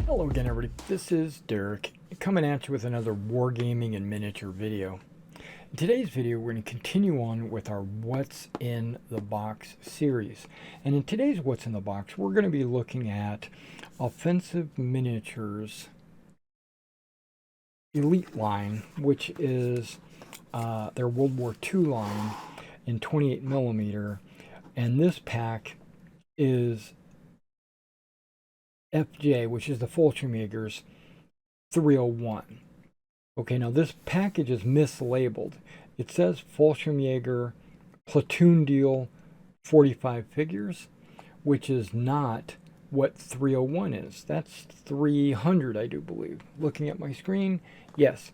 Hello again, everybody. This is Derek coming at you with another Wargaming and miniature video. In today's video, we're going to continue on with our What's in the Box series. And in today's What's in the Box, we're going to be looking at Offensive Miniatures Elite line, which is their World War II line in 28mm. And this pack is FJ, which is the Fallschirmjager's 301. Okay, now this package is mislabeled. It says Fallschirmjager platoon deal 45 figures, which is not what 301 is. That's 300, I do believe. Looking at my screen, yes,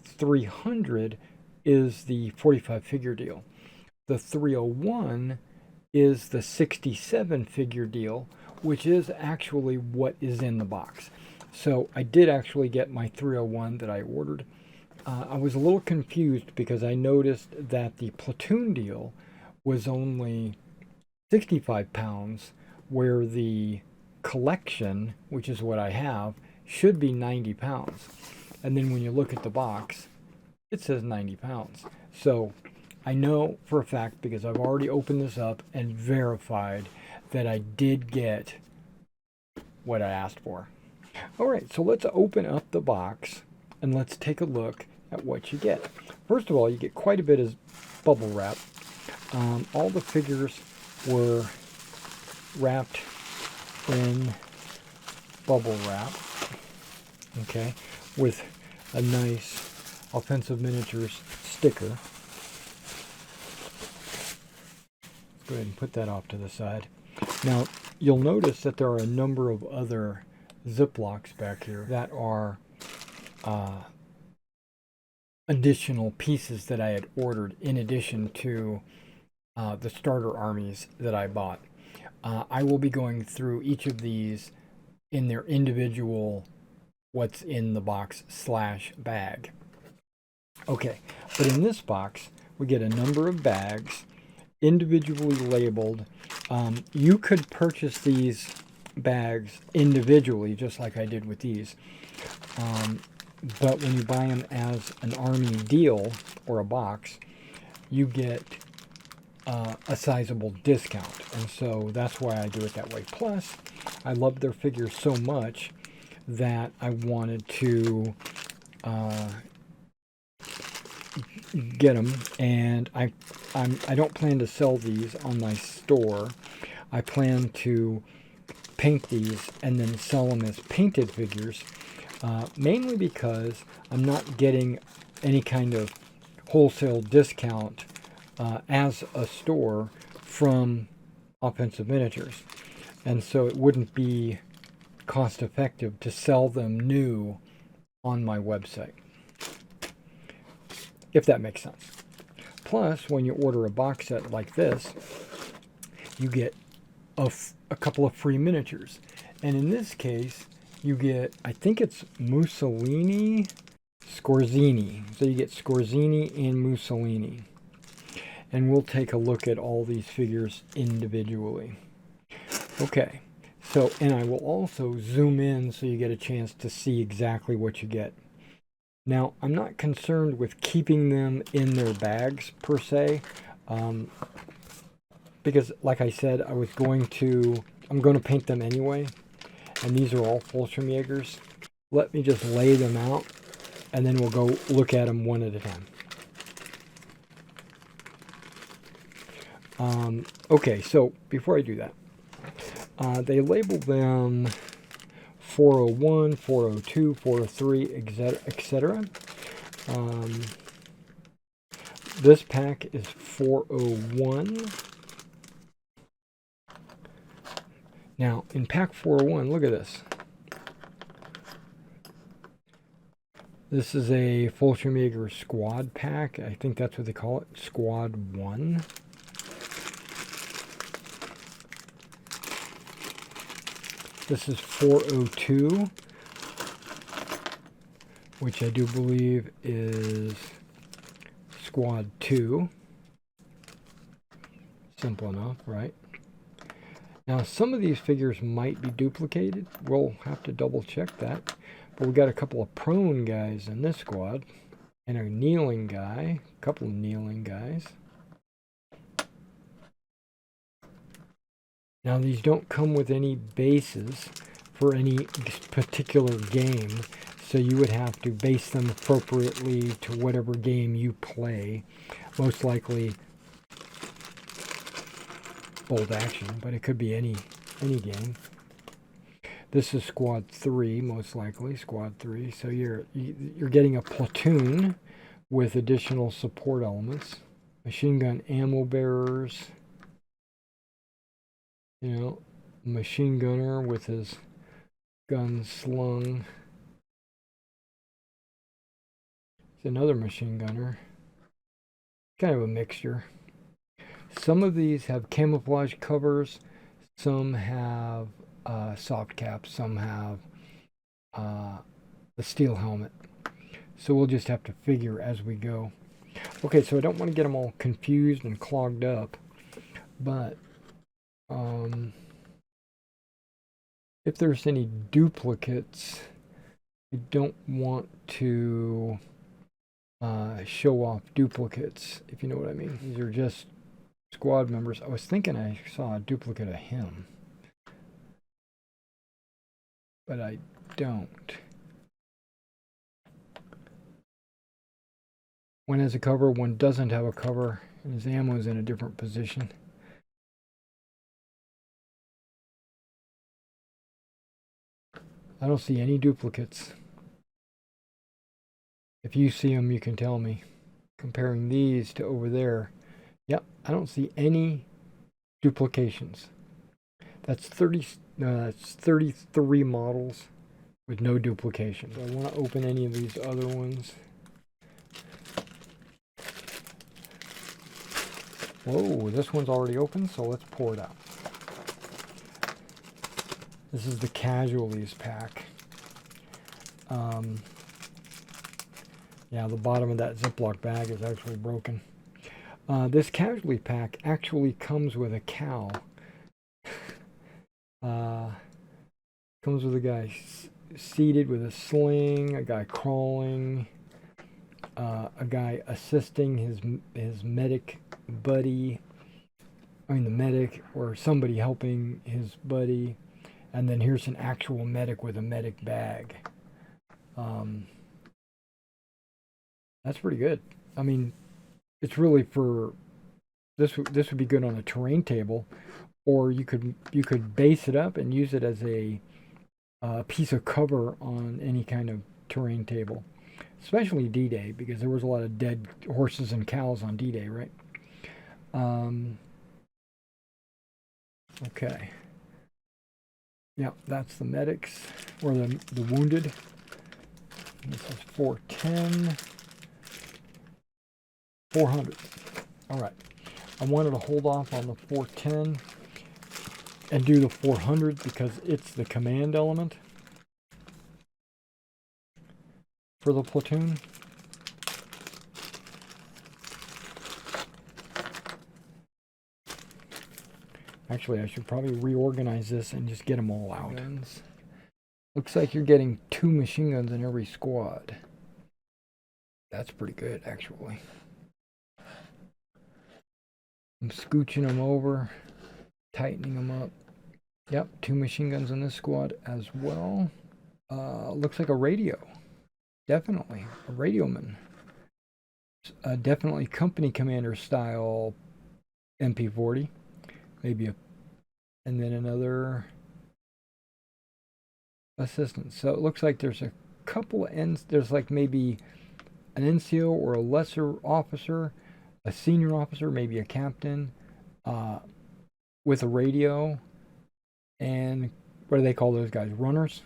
300 is the 45 figure deal. The 301 is the 67 figure deal, which is actually what is in the box. So I did actually get my 301 that I ordered. I was a little confused because I noticed that the platoon deal was only 65 pounds, where the collection, which is what I have, should be 90 pounds. And then when you look at the box, it says 90 pounds. So I know for a fact, because I've already opened this up and verified that I did get what I asked for. Alright, so let's open up the box and let's take a look at what you get. First of all, you get quite a bit of bubble wrap. All the figures were wrapped in bubble wrap, okay, with a nice Offensive Miniatures sticker. Go ahead and put that off to the side. Now, you'll notice that there are a number of other Ziplocs back here that are additional pieces that I had ordered in addition to the starter armies that I bought. I will be going through each of these in their individual what's in the box / bag. Okay, but in this box, we get a number of bags individually labeled. You could purchase these bags individually, just like I did with these. But when you buy them as an army deal or a box, you get a sizable discount. And so that's why I do it that way. Plus, I love their figures so much that I wanted to get them, and I don't plan to sell these on my store. I plan to paint these and then sell them as painted figures, mainly because I'm not getting any kind of wholesale discount as a store from Offensive Miniatures, and so it wouldn't be cost effective to sell them new on my website, if that makes sense. Plus, when you order a box set like this, you get a couple of free miniatures. And in this case, you get, I think it's Mussolini, Scorzini. So you get Scorzini and Mussolini. And we'll take a look at all these figures individually. Okay, so, and I will also zoom in so you get a chance to see exactly what you get. Now, I'm not concerned with keeping them in their bags per se, because like I said, I'm going to paint them anyway, and these are all Fallschirmjagers. Let me just lay them out, and then we'll go look at them one at a time. Okay, so before I do that, they label them 401, 402, 403, etc. This pack is 401. Now, in pack 401, look at this. This is a Fallschirmjager squad pack. I think that's what they call it, Squad 1. This is 402, which I do believe is Squad 2. Simple enough, right? Now, some of these figures might be duplicated. We'll have to double check that. But we got a couple of prone guys in this squad. And a kneeling guy. A couple of kneeling guys. Now, these don't come with any bases for any particular game. So you would have to base them appropriately to whatever game you play. Most likely bolt action, but it could be any game. This is squad 3, most likely squad 3. So you're getting a platoon with additional support elements. Machine gun ammo bearers. You know, machine gunner with his gun slung. It's another machine gunner. Kind of a mixture. Some of these have camouflage covers. Some have soft caps. Some have the steel helmet. So we'll just have to figure as we go. Okay, so I don't want to get them all confused and clogged up. But if there's any duplicates, I don't want to show off duplicates, if you know what I mean. These are just squad members. I was thinking I saw a duplicate of him, but I don't. One has a cover, one doesn't have a cover, and his ammo is in a different position. I don't see any duplicates. If you see them, you can tell me. Comparing these to over there, yep, I don't see any duplications. That's 33 models with no duplications. I want to open any of these other ones. Whoa, this one's already open, so let's pour it out. This is the casualties pack. Yeah, the bottom of that Ziploc bag is actually broken. This casualty pack actually comes with a cow. Comes with a guy seated with a sling, a guy crawling, a guy assisting his medic buddy. I mean the medic, or somebody helping his buddy. And then here's an actual medic with a medic bag. That's pretty good. I mean, it's really for this would be good on a terrain table, or you could base it up and use it as a piece of cover on any kind of terrain table, especially D-Day, because there was a lot of dead horses and cows on D-Day, right? Okay. Yeah, that's the medics, or the wounded. This is 410. 400. All right. I wanted to hold off on the 410 and do the 400 because it's the command element for the platoon. Actually, I should probably reorganize this and just get them all out. Looks like you're getting 2 machine guns in every squad. That's pretty good, actually. I'm scooching them over, tightening them up. Yep, 2 machine guns in this squad as well. Looks like a radio. Definitely a radioman. Definitely company commander style MP40. Maybe and then another assistant. So it looks like there's a couple of ends. There's like maybe an NCO or a lesser officer, a senior officer, maybe a captain, with a radio, and what do they call those guys? Runners.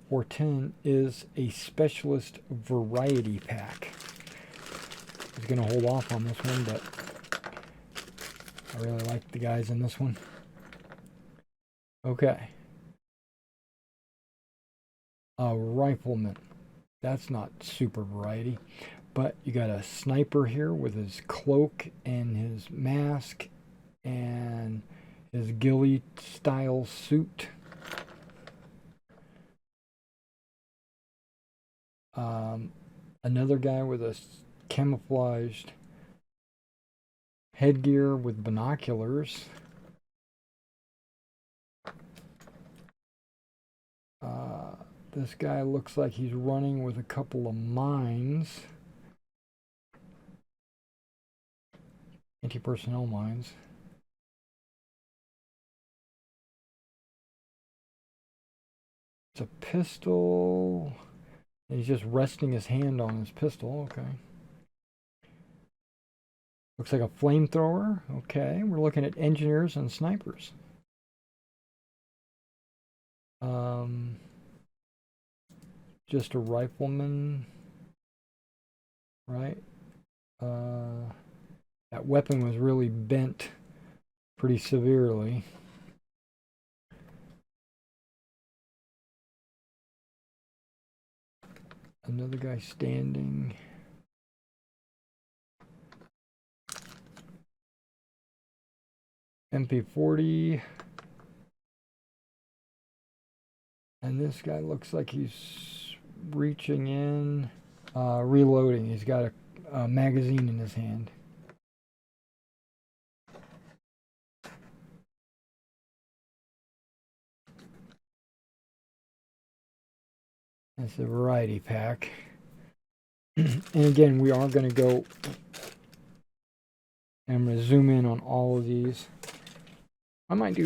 410 is a specialist variety pack. I was going to hold off on this one, but I really like the guys in this one. Okay. A rifleman. That's not super variety. But you got a sniper here with his cloak and his mask and his his ghillie style suit. Another guy with a camouflaged headgear with binoculars. This guy looks like he's running with a couple of mines. Anti-personnel mines. It's a pistol. He's just resting his hand on his pistol. Okay. Looks like a flamethrower. Okay. We're looking at engineers and snipers. Just a rifleman. Right? That weapon was really bent pretty severely. Another guy standing. MP40. And this guy looks like he's reaching in, reloading. He's got a magazine in his hand. That's a variety pack. And again, we are going to go, and I'm going to zoom in on all of these. I might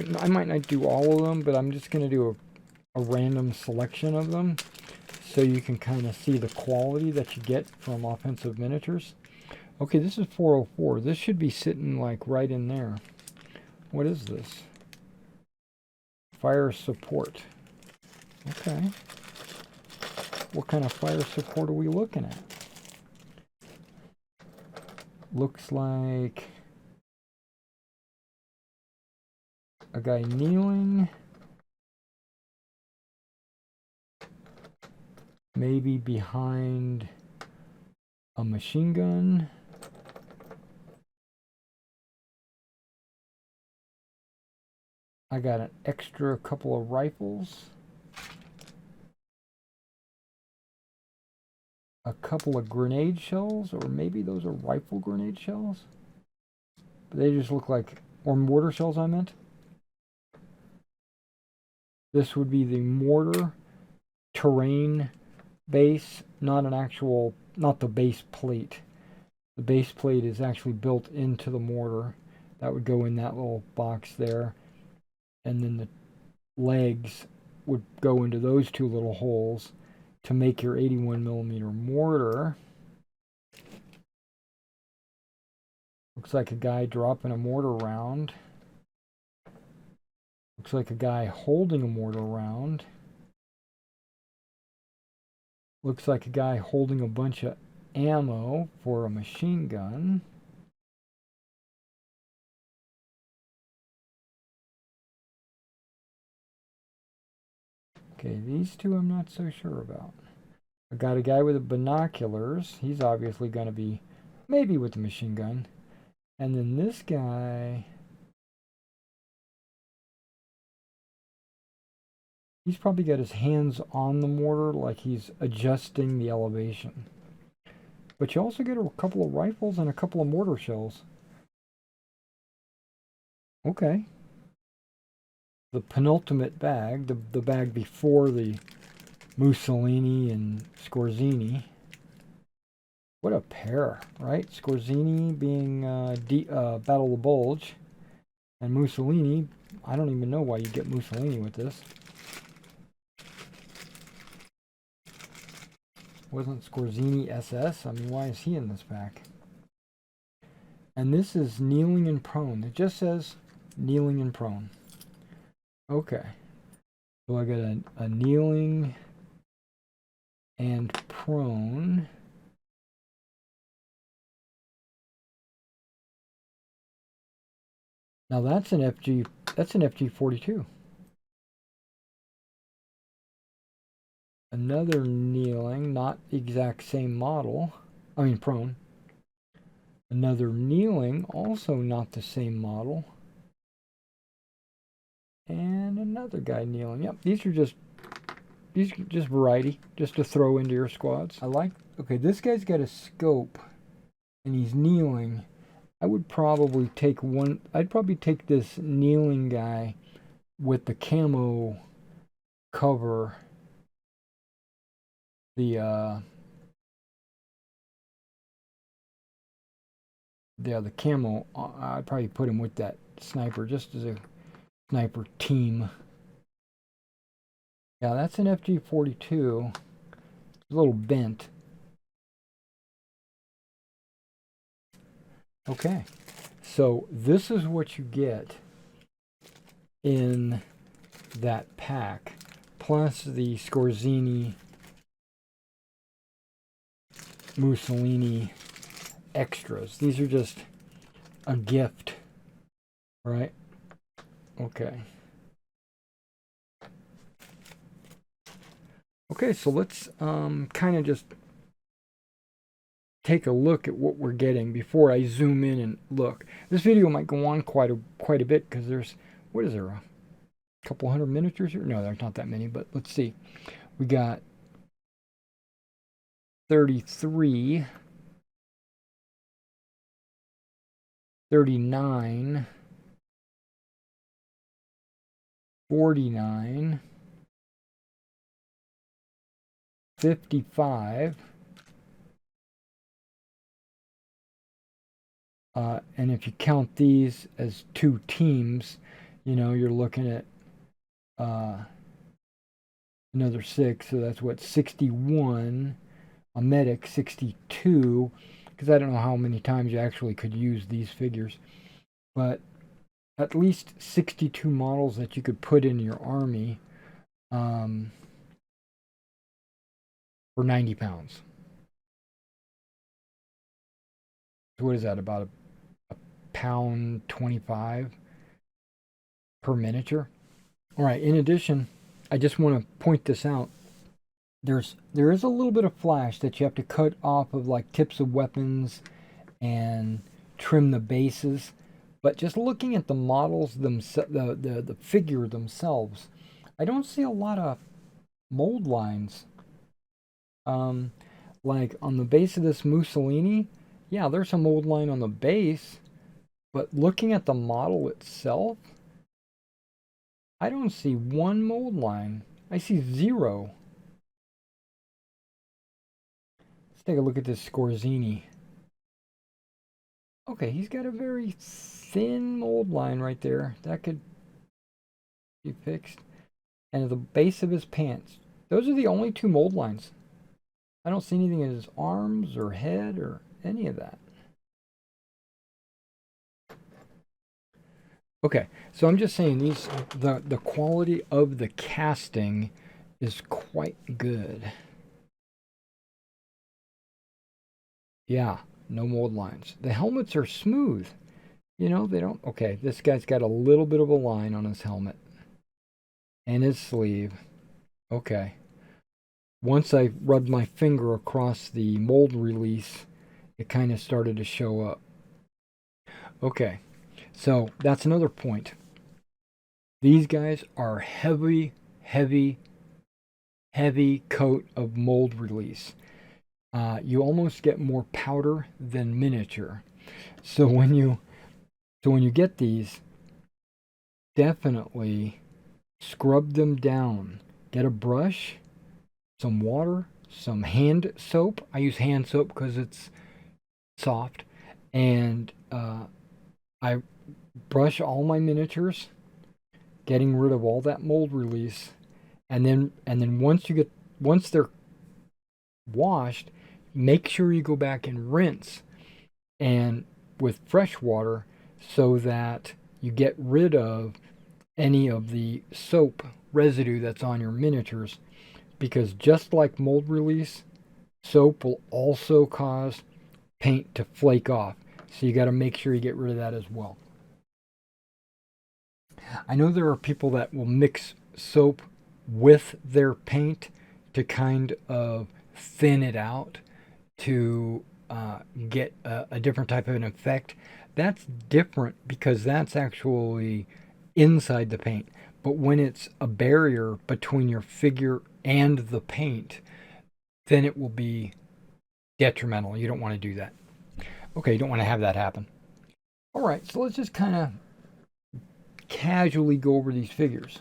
not do all of them, but I'm just going to do a random selection of them so you can kind of see the quality that you get from offensive miniatures. Okay, this is 404. This should be sitting like right in there. What is this? Fire support. Okay. What kind of fire support are we looking at? Looks like a guy kneeling. Maybe behind a machine gun. I got an extra couple of rifles. A couple of grenade shells, or maybe those are rifle grenade shells. But they just look like, or mortar shells I meant. This would be the mortar terrain base, not an actual, not the base plate. The base plate is actually built into the mortar. That would go in that little box there. And then the legs would go into those two little holes to make your 81mm mortar. Looks like a guy dropping a mortar round. Looks like a guy holding a mortar round. Looks like a guy holding a bunch of ammo for a machine gun. Okay, these two I'm not so sure about. I got a guy with binoculars. He's obviously going to be maybe with the machine gun. And then this guy, he's probably got his hands on the mortar like he's adjusting the elevation. But you also get a couple of rifles and a couple of mortar shells. Okay. The penultimate bag, the bag before the Mussolini and Scorzini. What a pair, right? Scorzini being Battle of the Bulge, and Mussolini, I don't even know why you get Mussolini with this. Wasn't Scorzini SS? I mean, why is he in this pack? And this is kneeling and prone. It just says kneeling and prone. Okay. So I got a kneeling and prone. Now that's an FG42. Another kneeling, not the exact same model. I mean prone. Another kneeling, also not the same model. another guy kneeling. Yep, these are just variety, just to throw into your squads. I like. Okay, this guy's got a scope, and he's kneeling. I would probably take one. I'd probably take this kneeling guy with the camo cover. The camo. I'd probably put him with that sniper, just as a sniper team. Yeah, that's an FG-42. It's a little bent. Okay, so this is what you get in that pack, plus the Scorzini Mussolini extras. These are just a gift, right? Okay. Okay, so let's kind of just take a look at what we're getting before I zoom in and look. This video might go on quite a bit because there's, what is there, a couple hundred miniatures here? No, there's not that many, but let's see. We got 33, 39, 49, 55, and if you count these as two teams, you know, you're looking at another 6, so that's what, 61, a medic 62, because I don't know how many times you actually could use these figures, but at least 62 models that you could put in your army for 90 pounds. So what is that, about a pound 25 per miniature? All right, in addition, I just want to point this out. There is a little bit of flash that you have to cut off of, like tips of weapons and trim the bases. But just looking at the models themselves, the figure themselves, I don't see a lot of mold lines. Like on the base of this Mussolini, yeah, there's a mold line on the base, but looking at the model itself, I don't see one mold line. I see 0. Let's take a look at this Scorzini. Okay, he's got a very thin mold line right there. That could be fixed. And at the base of his pants. Those are the only 2 mold lines. I don't see anything in his arms or head or any of that. Okay, so I'm just saying the quality of the casting is quite good. Yeah, no mold lines. The helmets are smooth. You know, they don't... Okay, this guy's got a little bit of a line on his helmet. And his sleeve. Okay. Once I rubbed my finger across the mold release, it kind of started to show up. Okay, so that's another point. These guys are heavy coat of mold release. You almost get more powder than miniature. So when you get these, definitely scrub them down. Get a brush, some water, some hand soap. I use hand soap because it's soft, and I brush all my miniatures, getting rid of all that mold release, and then once they're washed, make sure you go back and rinse and with fresh water so that you get rid of any of the soap residue that's on your miniatures, because just like mold release, soap will also cause paint to flake off. So you got to make sure you get rid of that as well. I know there are people that will mix soap with their paint to kind of thin it out to get a different type of an effect. That's different because that's actually inside the paint. But when it's a barrier between your figure and the paint, then it will be detrimental. You don't want to do that. Okay, you don't want to have that happen. All right, so let's just kind of casually go over these figures.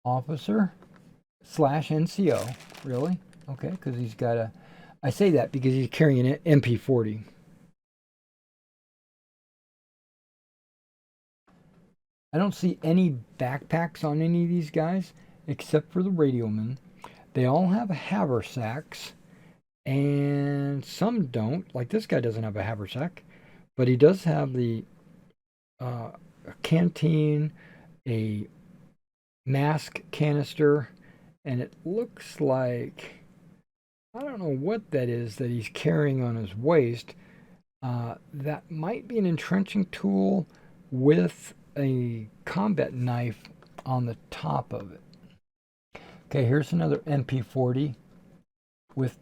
Officer / NCO, really? Okay, because he's got a... I say that because he's carrying an MP40. I don't see any backpacks on any of these guys except for the radioman. They all have haversacks, and some don't. Like this guy doesn't have a haversack, but he does have the a canteen, a mask canister, and it looks like, I don't know what that is that he's carrying on his waist. That might be an entrenching tool with a combat knife on the top of it. Okay, here's another MP40 with,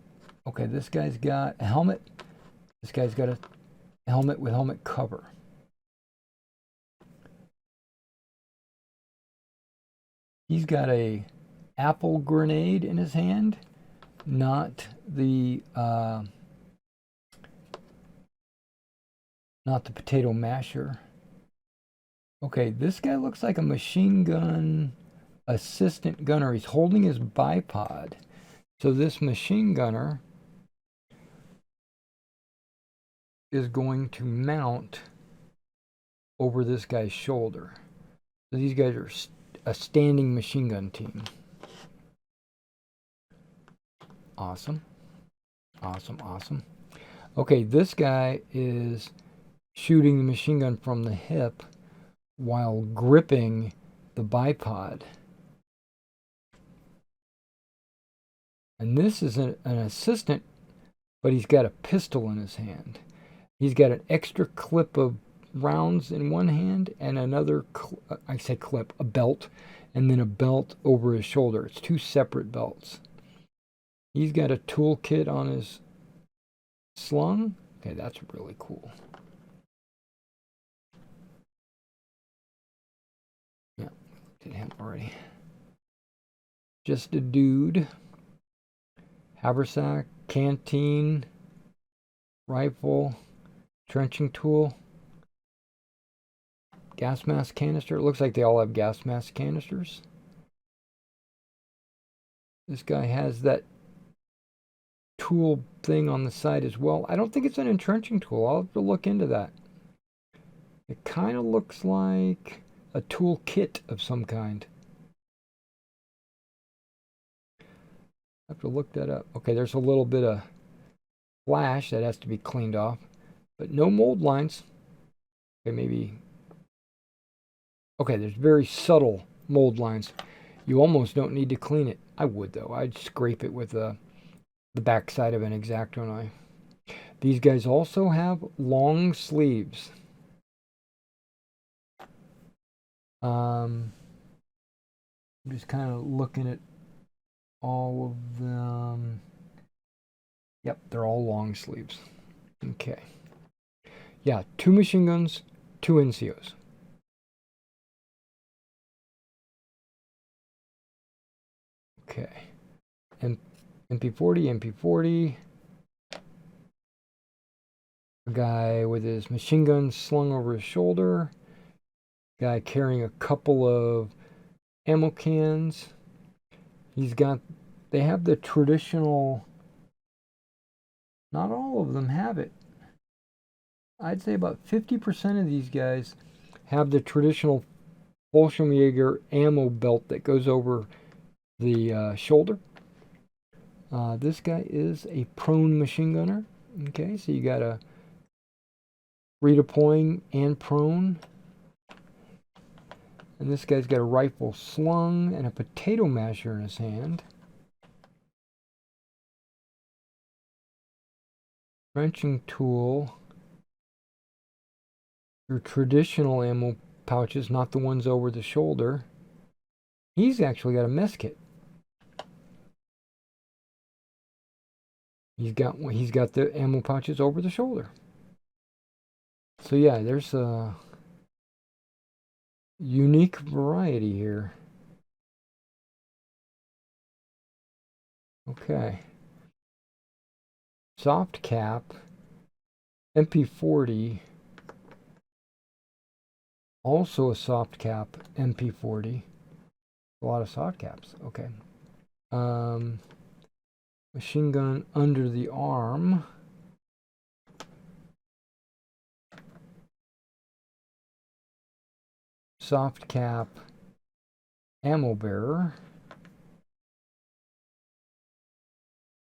okay, this guy's got a helmet. This guy's got a helmet with helmet cover. He's got a apple grenade in his hand, not the potato masher. Okay, this guy looks like a machine gun assistant gunner. He's holding his bipod. So this machine gunner is going to mount over this guy's shoulder. So these guys are a standing machine gun team. Awesome. Awesome, awesome. Okay, this guy is shooting the machine gun from the hip while gripping the bipod. And this is an assistant, but he's got a pistol in his hand. He's got an extra clip of rounds in one hand and another, I say clip, a belt, and then a belt over his shoulder. It's two separate belts. He's got a toolkit on his slung. Okay, that's really cool. Yeah, did him already. Just a dude. Haversack, canteen, rifle, trenching tool, gas mask canister. It looks like they all have gas mask canisters. This guy has that tool thing on the side as well. I don't think it's an entrenching tool. I'll have to look into that. It kind of looks like a tool kit of some kind. I have to look that up. Okay, there's a little bit of flash that has to be cleaned off, but no mold lines. Okay, maybe. Okay, there's very subtle mold lines. You almost don't need to clean it. I would though. I'd scrape it with the back side of an X-Acto knife. These guys also have long sleeves. I'm just kind of looking at all of them. Yep, they're all long sleeves. Okay. Yeah, 2 machine guns, 2 NCOs. Okay. MP40. A guy with his machine gun slung over his shoulder. Guy carrying a couple of ammo cans. They have the traditional, not all of them have it. I'd say about 50% of these guys have the traditional Fallschirmjager ammo belt that goes over the shoulder. This guy is a prone machine gunner. Okay, so you got a redeploying and prone. And this guy's got a rifle slung and a potato masher in his hand. Wrenching tool. Your traditional ammo pouches, not the ones over the shoulder. He's actually got a mess kit. He's got the ammo pouches over the shoulder. So yeah, there's unique variety here. Okay. Soft cap, MP40, also a soft cap MP40. A lot of soft caps. Okay. Machine gun under the arm. Soft cap ammo bearer.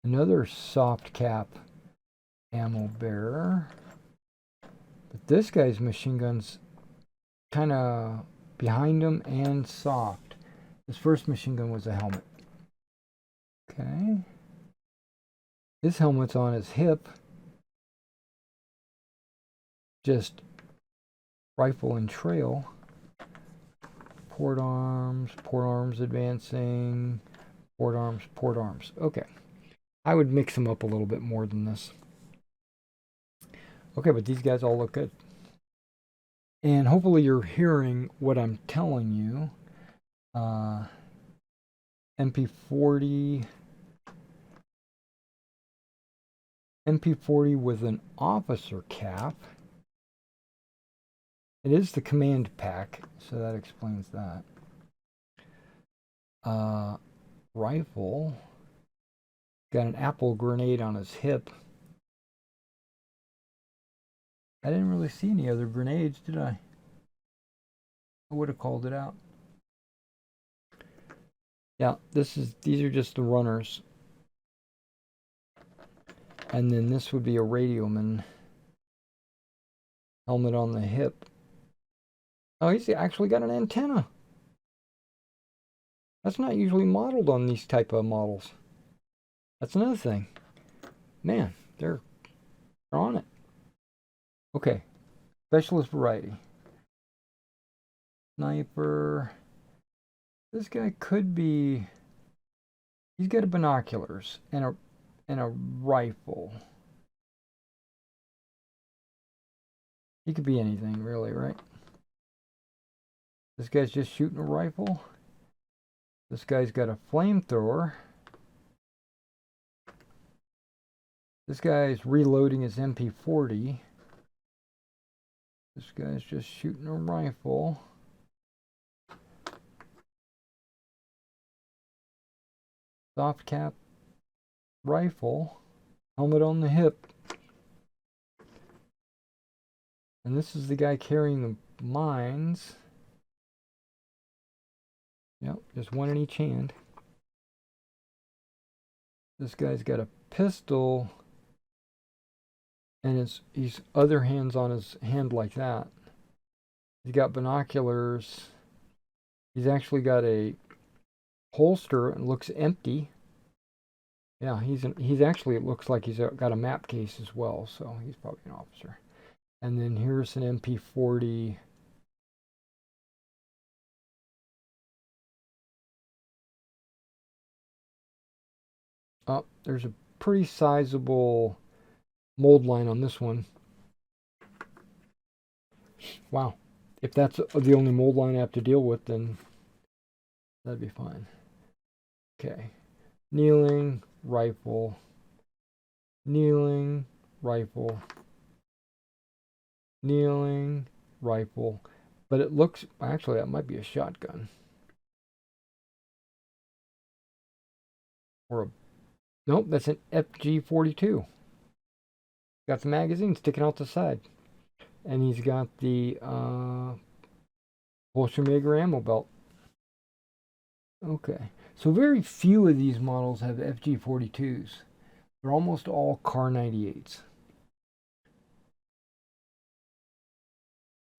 Another soft cap ammo bearer. But this guy's machine gun's kind of behind him and soft. His first machine gun was a helmet. Okay. His helmet's on his hip. Just rifle and trail. Port arms advancing, port arms. Okay. I would mix them up a little bit more than this. Okay, but these guys all look good. And hopefully you're hearing what I'm telling you. MP40 with an officer cap. It is the command pack, so that explains that. Rifle. Got an apple grenade on his hip. I didn't really see any other grenades, did I? I would have called it out. Yeah, these are just the runners. And then this would be a radioman. Helmet on the hip. Oh, he's actually got an antenna. That's not usually modeled on these type of models. That's another thing. Man, they're on it. Okay. Specialist variety. Sniper. This guy could be... He's got binoculars and a rifle. He could be anything, really, right? This guy's just shooting a rifle. This guy's got a flamethrower. This guy's reloading his MP40. This guy's just shooting a rifle. Soft cap rifle. Helmet on the hip. And this is the guy carrying the mines. Yep, just one in each hand. This guy's got a pistol, and his other hand's on his hand like that. He's got binoculars. He's actually got a holster and looks empty. Yeah, he's actually, it looks like he's got a map case as well, so he's probably an officer. And then here's an MP40. Oh, there's a pretty sizable mold line on this one. Wow. If that's the only mold line I have to deal with, then that'd be fine. Okay. Kneeling, rifle. Kneeling, rifle. Kneeling, rifle. But it looks, actually, that might be a shotgun. Or a, nope, that's an FG42. Got the magazine sticking out the side. And he's got the Fallschirmjager ammo belt. Okay, so very few of these models have FG42s. They're almost all Car 98s.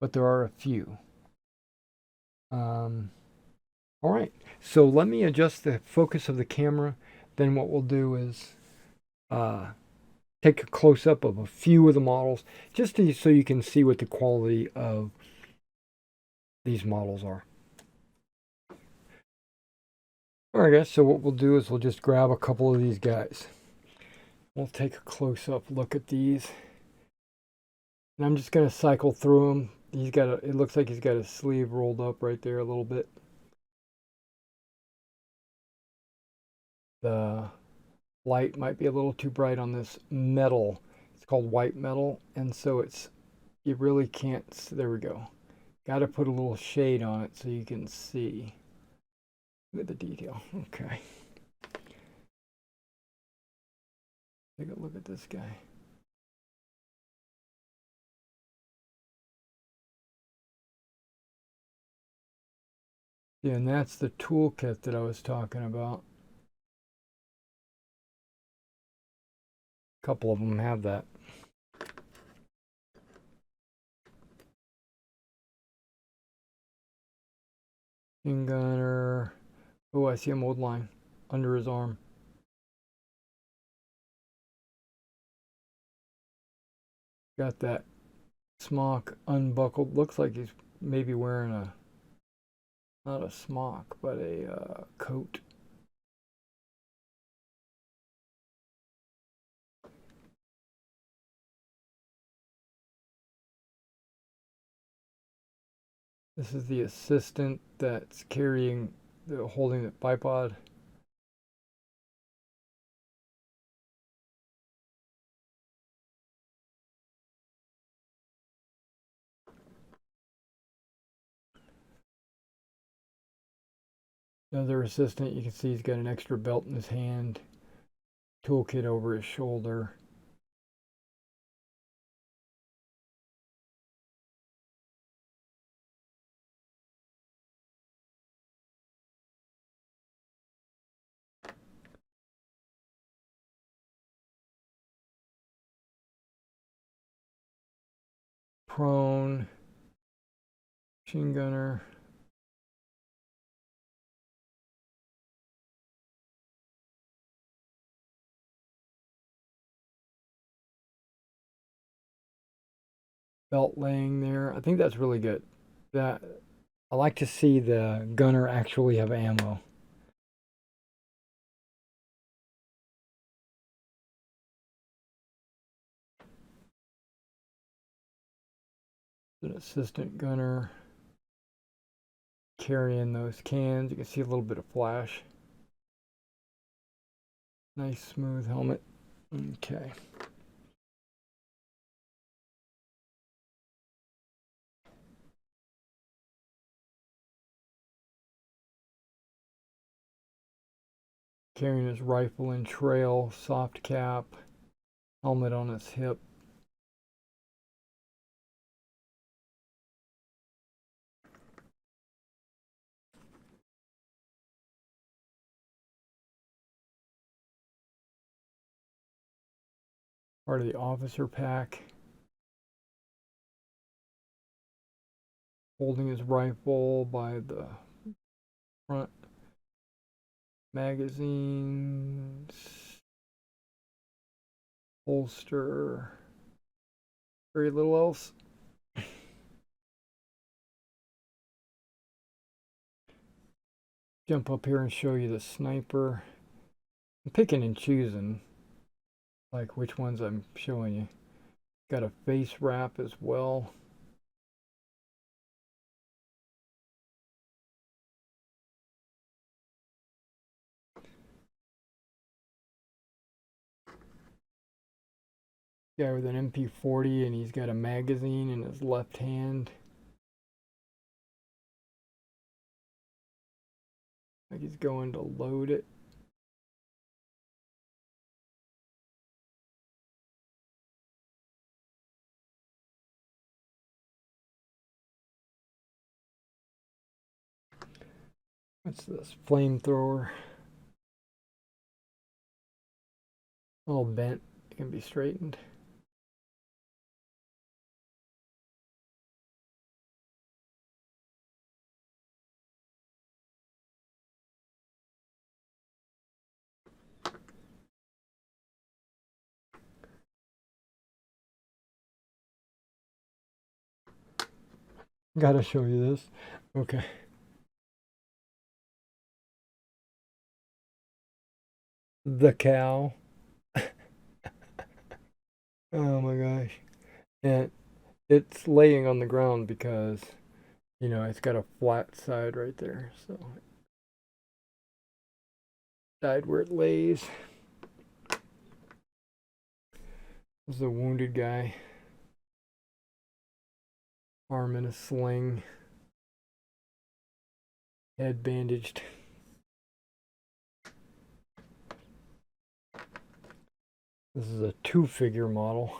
But there are a few. All right, so let me adjust the focus of the camera. Then what we'll do is take a close-up of a few of the models, just so you can see what the quality of these models are. Alright guys, so what we'll do is we'll just grab a couple of these guys. We'll take a close-up look at these. And I'm just going to cycle through them He's got a, it looks like he's got his sleeve rolled up right there a little bit. The light might be a little too bright on this metal. It's called white metal, and so it's, you really can't, there we go. Got to put a little shade on it so you can see. Look at the detail. Okay. Take a look at this guy. Yeah, and that's the toolkit that I was talking about. A couple of them have that. Machine gunner. Oh, I see a mold line under his arm. Got that smock unbuckled. Looks like he's maybe wearing a, not a smock, but a coat. This is the assistant that's carrying, holding the bipod. Another assistant, you can see he's got an extra belt in his hand, toolkit over his shoulder. Prone, machine gunner. Belt laying there. I think that's really good. That, I like to see the gunner actually have ammo. An assistant gunner carrying those cans. You can see a little bit of flash. Nice smooth helmet. Okay. Carrying his rifle and trail, soft cap, helmet on his hip. Part of the officer pack. Holding his rifle by the front. Magazines. Holster. Very little else. Jump up here and show you the sniper. I'm picking and choosing like which ones I'm showing you. Got a face wrap as well. Guy with an MP40 and he's got a magazine in his left hand. Like he's going to load it. What's this? Flamethrower. All bent. It can be straightened. Gotta show you this. Okay. The cow. Oh my gosh. And it's laying on the ground because, you know, it's got a flat side right there. So it died where it lays. This is a wounded guy. Arm in a sling. Head bandaged. This is a 2-figure model.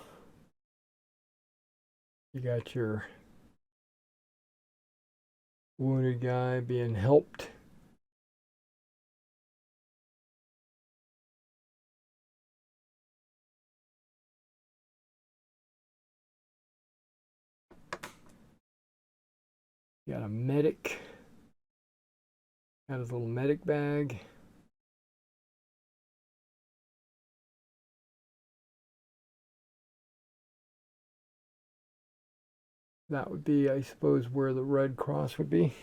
You got your wounded guy being helped. You got a medic. Got his little medic bag. That would be, I suppose, where the Red Cross would be.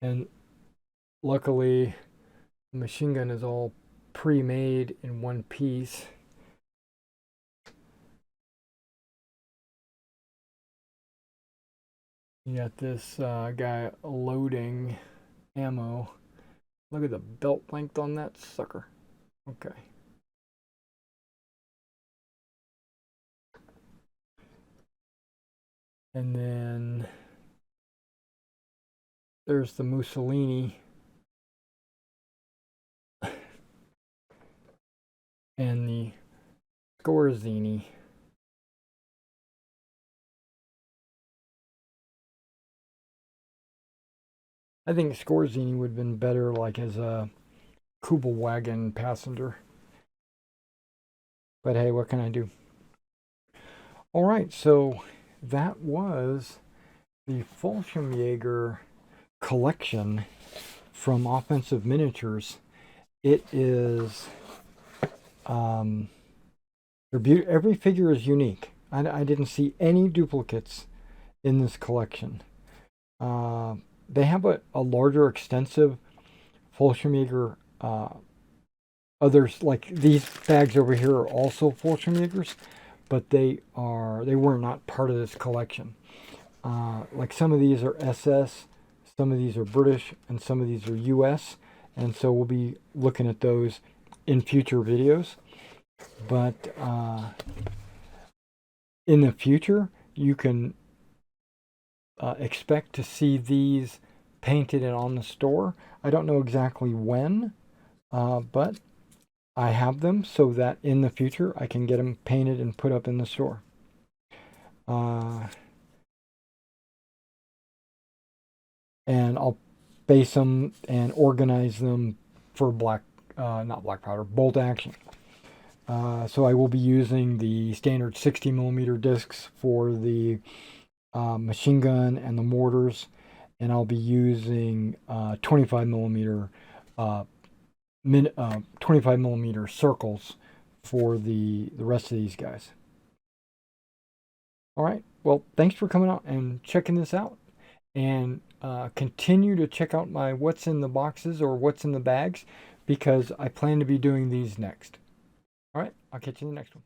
And luckily, the machine gun is all pre-made in one piece. You got this guy loading ammo. Look at the belt length on that sucker. Okay. And then there's the Mussolini. And the Scorzini. I think Scorzini would have been better like as a Kubelwagen passenger. But hey, what can I do? All right, so that was the Fallschirmjager collection from Offensive Miniatures. It is, every figure is unique. I didn't see any duplicates in this collection. They have a larger, extensive Fallschirmjager. Others, like these bags over here, are also Fallschirmjagers, but they were not part of this collection. Like some of these are SS, some of these are British, and some of these are US, and so we'll be looking at those in future videos. But in the future, you can expect to see these painted and on the store. I don't know exactly when, but I have them so that in the future I can get them painted and put up in the store. And I'll base them and organize them for not black powder, bolt action. So I will be using the standard 60mm discs for the machine gun and the mortars, and I'll be using 25mm 25mm circles for the rest of these guys. All right, well, thanks for coming out and checking this out, and continue to check out my what's in the boxes or what's in the bags, because I plan to be doing these next. All right, I'll catch you in the next one.